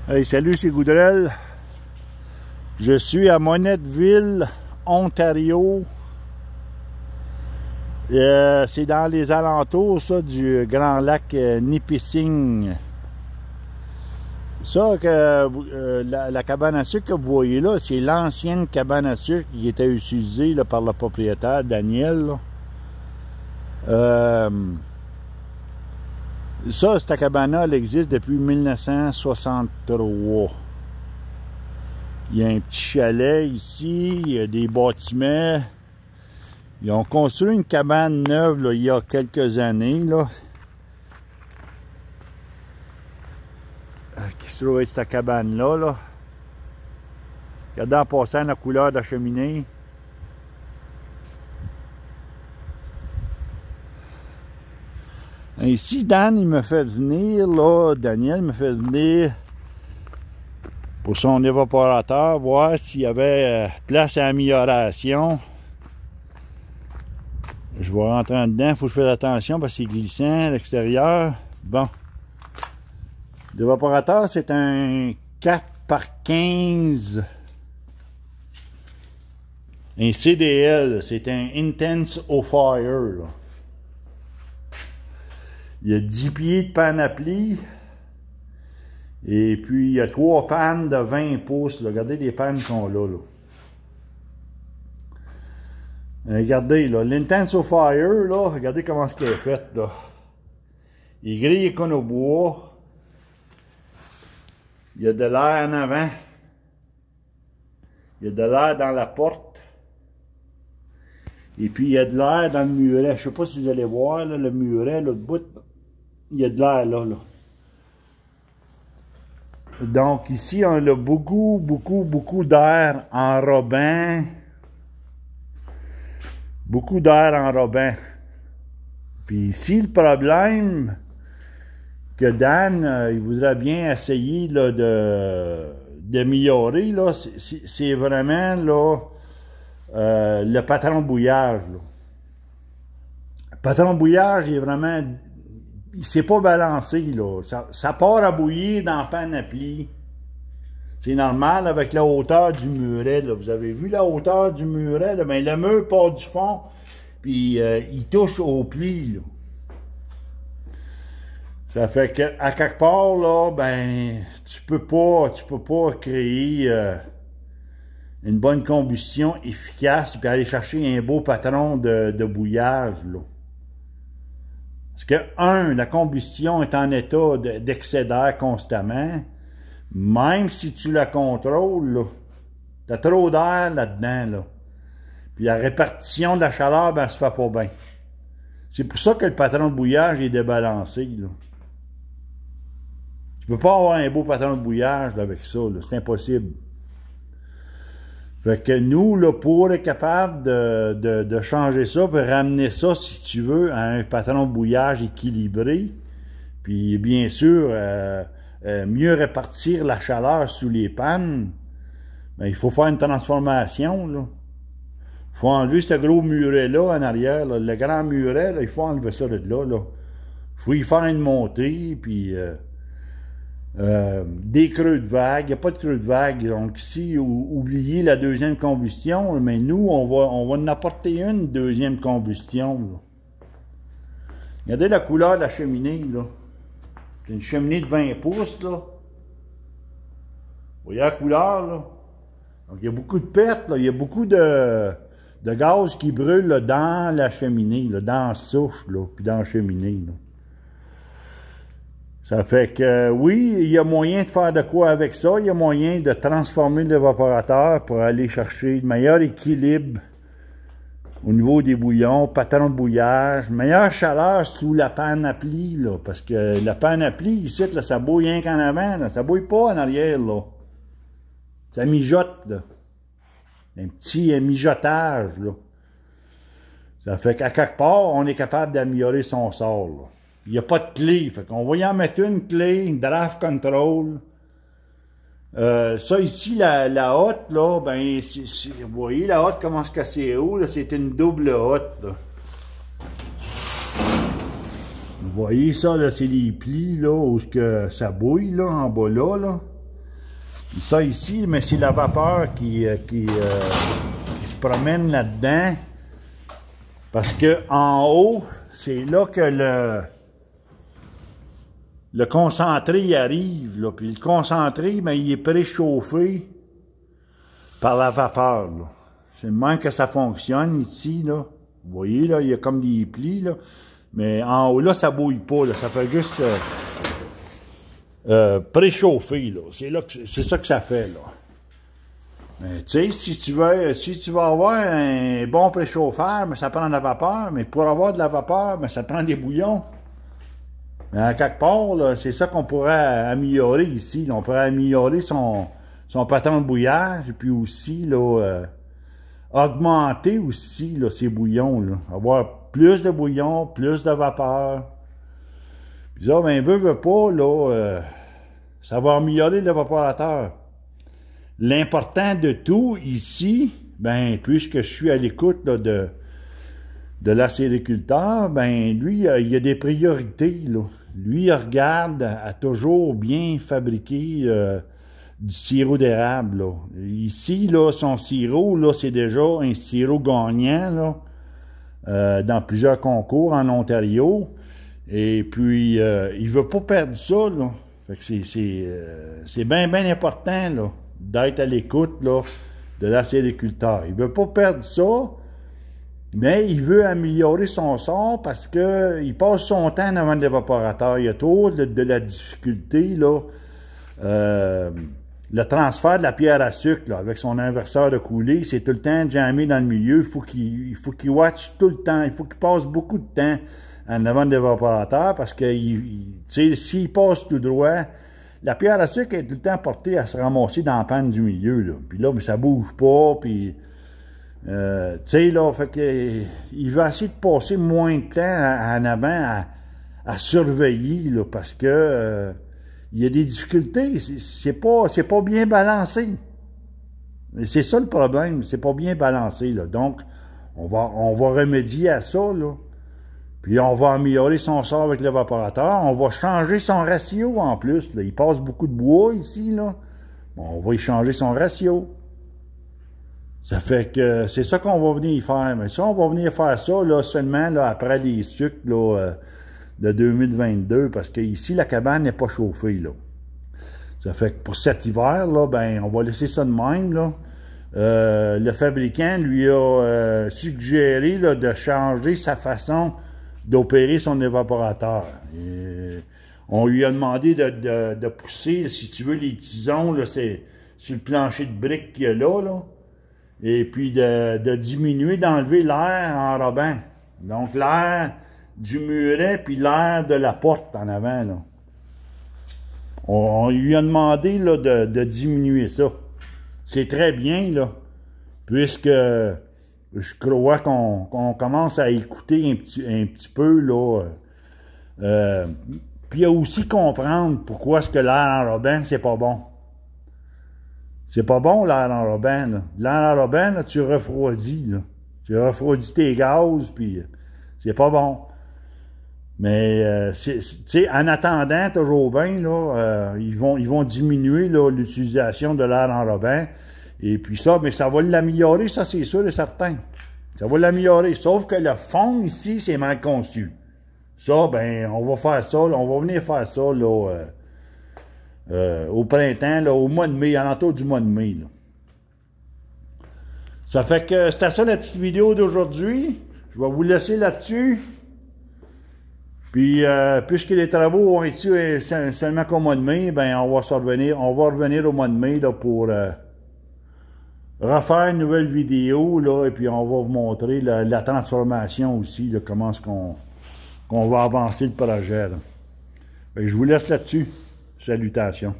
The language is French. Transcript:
Hey, salut, c'est Goudrel. Je suis à Monettville, Ontario. C'est dans les alentours, ça, du grand lac Nipissing. Ça, la cabane à sucre que vous voyez là, c'est l'ancienne cabane à sucre qui était utilisée là, par le propriétaire Daniel. Ça, cette cabane-là, elle existe depuis 1963. Il y a un petit chalet ici, il y a des bâtiments. Ils ont construit une cabane neuve là, il y a quelques années. Là. Qui se trouve être cette cabane-là. Là. Regardez en passant la couleur de la cheminée. Ici, Dan, il me fait venir, là, Daniel me fait venir pour son évaporateur, voir s'il y avait place à amélioration. Je vais rentrer en dedans, il faut que je fasse attention parce que c'est glissant à l'extérieur. Bon. L'évaporateur, c'est un 4x15. Un CDL, c'est un Intense au Fire. Là. Il y a 10 pieds de panoplie. Et puis, il y a 3 pannes de 20 pouces. Là. Regardez les pannes qui sont là. Regardez, là, l'Intense au Fire, là, regardez comment c'est fait. Là. Il est grillé comme au bois. Il y a de l'air en avant. Il y a de l'air dans la porte. Et puis, il y a de l'air dans le muret. Je ne sais pas si vous allez voir, là, le muret, l'autre bout. Il y a de l'air là. Donc, ici, on a beaucoup d'air enrobant. Beaucoup d'air enrobant. Puis ici, le problème que Dan, il voudrait bien essayer là, d'améliorer, là, c'est vraiment là, le patron de bouillage. Là. Le patron de bouillage, il est vraiment... Il s'est pas balancé, là. Ça part à bouillir dans la panoplie. C'est normal avec la hauteur du muret, là. Vous avez vu la hauteur du muret, là? Ben, le mur part du fond, puis il touche au pli, là. Ça fait que à quelque part, là, ben, tu peux pas créer une bonne combustion efficace puis aller chercher un beau patron de bouillage, là. Parce que, la combustion est en état d'excès d'air constamment. Même si tu la contrôles, tu as trop d'air là-dedans. Là. Puis la répartition de la chaleur, ben, elle se fait pas bien. C'est pour ça que le patron de bouillage est débalancé. Là. Tu peux pas avoir un beau patron de bouillage là, avec ça. C'est impossible. Fait que nous, là, pour être capable de changer ça, puis ramener ça, si tu veux, à un patron de bouillage équilibré, puis bien sûr, mieux répartir la chaleur sous les pannes, ben, il faut faire une transformation, là. Il faut enlever ce gros muret-là en arrière, là, le grand muret, là, il faut enlever ça de là, là. Il faut y faire une montée, puis... des creux de vague, il n'y a pas de creux de vague, donc ici, oubliez la deuxième combustion, mais nous, on va en apporter une deuxième combustion. Là. Regardez la couleur de la cheminée, là. C'est une cheminée de 20 pouces, là. Vous voyez la couleur, là? Donc, il y a beaucoup de pertes, là. Il y a beaucoup de gaz qui brûle là, dans la cheminée, là, dans la souche, là, puis dans la cheminée, là. Ça fait que, oui, il y a moyen de faire de quoi avec ça. Il y a moyen de transformer l'évaporateur pour aller chercher le meilleur équilibre au niveau des bouillons, patron de bouillage, meilleure chaleur sous la panoplie, là, parce que la panoplie, ici, là, ça bouille rien qu'en avant, là, ça bouille pas en arrière, là. Ça mijote, là. Un petit mijotage, là. Ça fait qu'à quelque part, on est capable d'améliorer son sort, là. Il n'y a pas de clé, fait qu'on va y en mettre une clé, draft control. Ça ici, la hotte, là, ben, vous voyez, la hotte commence à casser haut, là, c'est une double hotte, là. Vous voyez ça, là, c'est les plis, là, où ça bouille, là, en bas, là. Ça ici, mais c'est la vapeur qui se promène là-dedans. Parce que en haut, c'est là que le concentré y arrive. Là. Puis le concentré, ben, il est préchauffé par la vapeur. C'est le même que ça fonctionne ici. Là. Vous voyez, là, il y a comme des plis. Là. Mais en haut, là, ça bouille pas. Là. Ça fait juste préchauffer. C'est ça que ça fait. Là. Mais tu sais, si tu veux avoir un bon préchauffeur, mais ça prend de la vapeur. Mais pour avoir de la vapeur, mais ça prend des bouillons. Mais à quelque part, c'est ça qu'on pourrait améliorer ici. Là. On pourrait améliorer son patron de bouillage. Et puis aussi, là, augmenter aussi là, ces bouillons. Là. Avoir plus de bouillons, plus de vapeur. Puis ça, ben, veut pas, là, ça va améliorer l'évaporateur. L'important de tout ici, ben, puisque je suis à l'écoute de l'acériculteur, ben, lui, il a des priorités, là. Lui, il regarde à toujours bien fabriquer du sirop d'érable, là. Ici, là, son sirop, là, c'est déjà un sirop gagnant, là, dans plusieurs concours en Ontario. Et puis, il veut pas perdre ça, là. Fait que c'est bien important, là, d'être à l'écoute, là, de l'acériculteur. Il veut pas perdre ça, mais il veut améliorer son sort parce que il passe son temps devant l'évaporateur. Il y a trop de la difficulté, là. Le transfert de la pierre à sucre, là, avec son inverseur de coulée, c'est tout le temps jammé dans le milieu. Il faut qu'il watch tout le temps. Il faut qu'il passe beaucoup de temps en avant de l'évaporateur parce que s'il passe tout droit, la pierre à sucre est tout le temps portée à se ramasser dans la panne du milieu. Là. Puis là, mais ça bouge pas. Puis, tu sais, là, fait que il va essayer de passer moins de temps en avant à surveiller, là, parce que il y a des difficultés. C'est pas bien balancé. C'est ça le problème. C'est pas bien balancé, là. Donc, on va remédier à ça, là. Puis on va améliorer son sort avec l'évaporateur. On va changer son ratio en plus. Là. Il passe beaucoup de bois ici, là. Bon, on va y changer son ratio. Ça fait que c'est ça qu'on va venir faire. Mais ça, on va venir faire ça là, seulement là, après les sucres là, de 2022. Parce que ici, la cabane n'est pas chauffée. Là. Ça fait que pour cet hiver, là, ben, on va laisser ça de même. Là. Le fabricant lui a suggéré là, de changer sa façon d'opérer son évaporateur. Et on lui a demandé de pousser, si tu veux, les tisons, là, c'est sur le plancher de briques qu'il y a là, et puis de diminuer, d'enlever l'air enrobant. Donc l'air du muret, puis l'air de la porte en avant, là. On lui a demandé là, de diminuer ça. C'est très bien, là, puisque je crois qu'on commence à écouter un petit peu, là. Puis aussi comprendre pourquoi est-ce que l'air enrobant, c'est pas bon. C'est pas bon, l'air enrobant, là. L'air enrobant, là, tu refroidis, là. Tu refroidis tes gaz, puis c'est pas bon. Mais, tu sais, en attendant, toujours bien, là, ils vont diminuer, là, l'utilisation de l'air enrobant. Et puis ça, mais ça va l'améliorer, ça, c'est sûr et certain. Ça va l'améliorer. Sauf que le fond, ici, c'est mal conçu. Ça, ben, on va faire ça, là, on va venir faire ça, là, au printemps, là, au mois de mai, en entour du mois de mai, là. Ça fait que c'était ça la petite vidéo d'aujourd'hui. Je vais vous laisser là-dessus. Puis, puisque les travaux vont être seulement qu'au mois de mai, ben, on va revenir au mois de mai, là, pour refaire une nouvelle vidéo, là, et puis on va vous montrer la transformation aussi, là, comment est-ce qu'on va avancer le projet, là. Fait que je vous laisse là-dessus. Salutations.